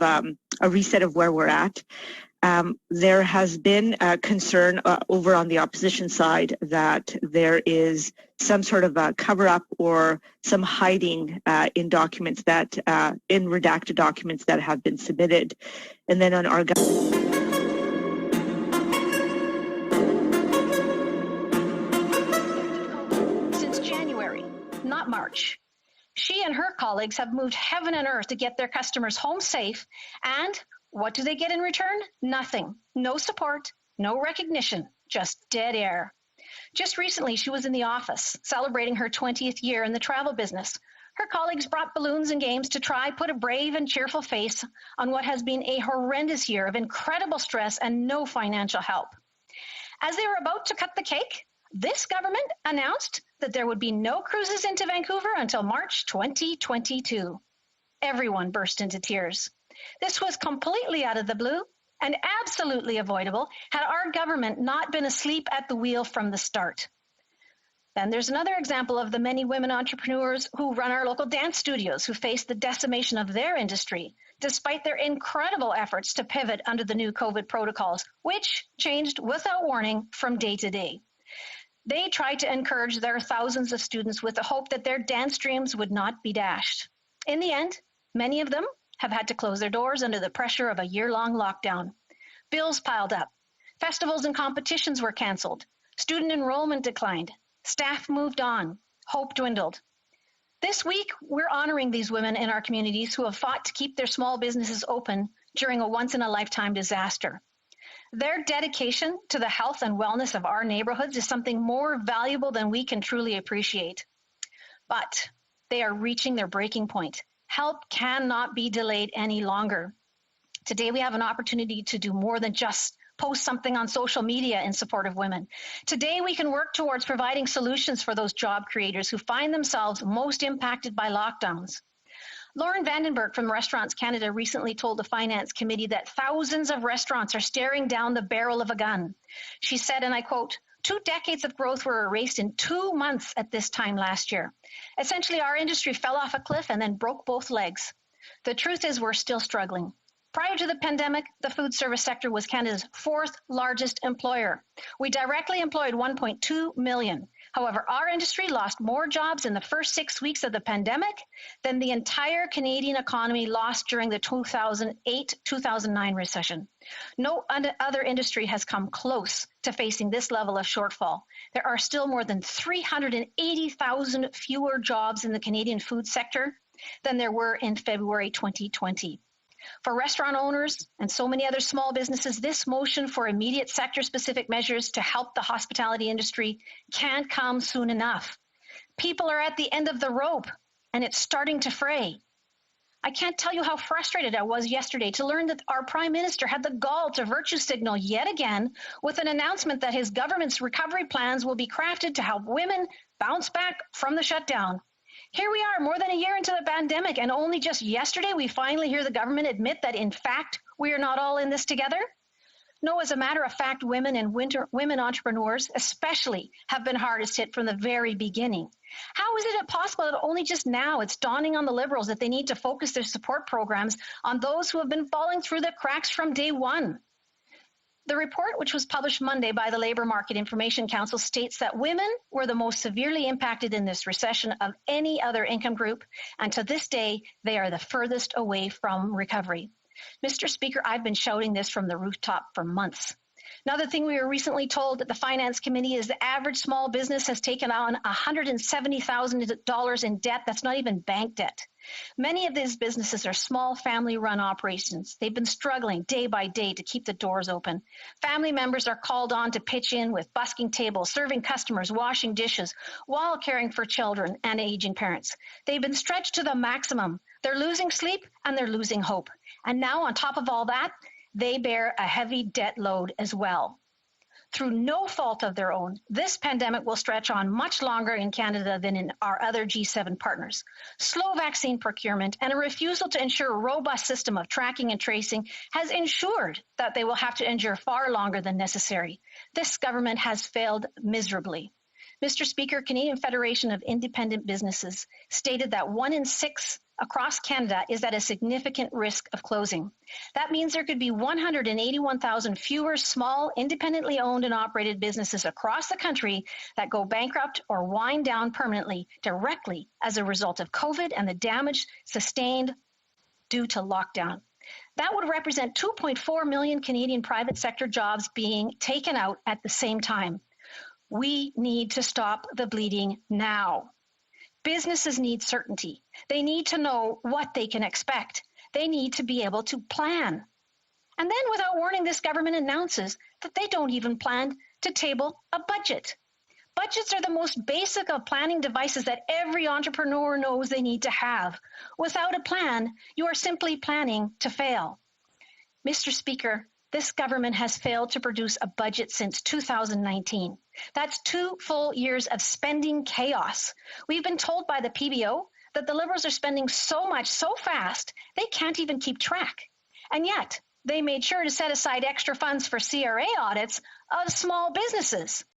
a reset of where we're at. There has been a concern over on the opposition side that there is some sort of a cover-up or some hiding in documents that, in redacted documents that have been submitted. And then on our since January, not March. She and her colleagues have moved heaven and earth to get their customers home safe, and what do they get in return? Nothing. No support, no recognition, just dead air. Just recently, she was in the office celebrating her 20th year in the travel business. Her colleagues brought balloons and games to try put a brave and cheerful face on what has been a horrendous year of incredible stress and no financial help. As they were about to cut the cake, this government announced that there would be no cruises into Vancouver until March 2022. Everyone burst into tears. This was completely out of the blue and absolutely avoidable had our government not been asleep at the wheel from the start. Then there's another example of the many women entrepreneurs who run our local dance studios who face the decimation of their industry, despite their incredible efforts to pivot under the new COVID protocols, which changed without warning from day to day. They tried to encourage their thousands of students with the hope that their dance dreams would not be dashed. In the end, many of them have had to close their doors under the pressure of a year-long lockdown. Bills piled up. Festivals and competitions were canceled. Student enrollment declined. Staff moved on. Hope dwindled. This week, we're honoring these women in our communities who have fought to keep their small businesses open during a once-in-a-lifetime disaster. Their dedication to the health and wellness of our neighborhoods is something more valuable than we can truly appreciate. But they are reaching their breaking point. Help cannot be delayed any longer. Today, we have an opportunity to do more than just post something on social media in support of women. Today, we can work towards providing solutions for those job creators who find themselves most impacted by lockdowns. Lauren Vandenberg from Restaurants Canada recently told the Finance Committee that thousands of restaurants are staring down the barrel of a gun. She said, and I quote, 2 decades of growth were erased in 2 months at this time last year. Essentially, our industry fell off a cliff and then broke both legs. The truth is we're still struggling. Prior to the pandemic, the food service sector was Canada's 4th largest employer. We directly employed 1.2 million. However, our industry lost more jobs in the first 6 weeks of the pandemic than the entire Canadian economy lost during the 2008-2009 recession. No other industry has come close to facing this level of shortfall. There are still more than 380,000 fewer jobs in the Canadian food sector than there were in February 2020. For restaurant owners and so many other small businesses, this motion for immediate sector-specific measures to help the hospitality industry can't come soon enough. People are at the end of the rope, and it's starting to fray. I can't tell you how frustrated I was yesterday to learn that our Prime Minister had the gall to virtue signal yet again with an announcement that his government's recovery plans will be crafted to help women bounce back from the shutdown. Here we are, more than a year into the pandemic, and only just yesterday we finally hear the government admit that, in fact, we are not all in this together. No, as a matter of fact, women and women entrepreneurs especially have been hardest hit from the very beginning. How is it possible that only just now it's dawning on the Liberals that they need to focus their support programs on those who have been falling through the cracks from day one? The report, which was published Monday by the Labour Market Information Council, states that women were the most severely impacted in this recession of any other income group, and to this day, they are the furthest away from recovery. Mr. Speaker, I've been shouting this from the rooftop for months. Another thing we were recently told at the Finance Committee is the average small business has taken on $170,000 in debt. That's not even bank debt. Many of these businesses are small family-run operations. They've been struggling day by day to keep the doors open. Family members are called on to pitch in with busking tables, serving customers, washing dishes, while caring for children and aging parents. They've been stretched to the maximum. They're losing sleep and they're losing hope. And now, on top of all that, they bear a heavy debt load as well. Through no fault of their own, this pandemic will stretch on much longer in Canada than in our other G7 partners. Slow vaccine procurement and a refusal to ensure a robust system of tracking and tracing has ensured that they will have to endure far longer than necessary. This government has failed miserably. Mr. Speaker, Canadian Federation of Independent Businesses stated that 1 in 6 across Canada is at a significant risk of closing. That means there could be 181,000 fewer small, independently owned and operated businesses across the country that go bankrupt or wind down permanently directly as a result of COVID and the damage sustained due to lockdown. That would represent 2.4 million Canadian private sector jobs being taken out at the same time. We need to stop the bleeding now. Businesses need certainty. They need to know what they can expect. They need to be able to plan. And then without warning, this government announces that they don't even plan to table a budget. Budgets are the most basic of planning devices that every entrepreneur knows they need to have. Without a plan, you are simply planning to fail. Mr. Speaker, this government has failed to produce a budget since 2019. That's 2 full years of spending chaos. We've been told by the PBO that the Liberals are spending so much so fast, they can't even keep track. And yet, they made sure to set aside extra funds for CRA audits of small businesses.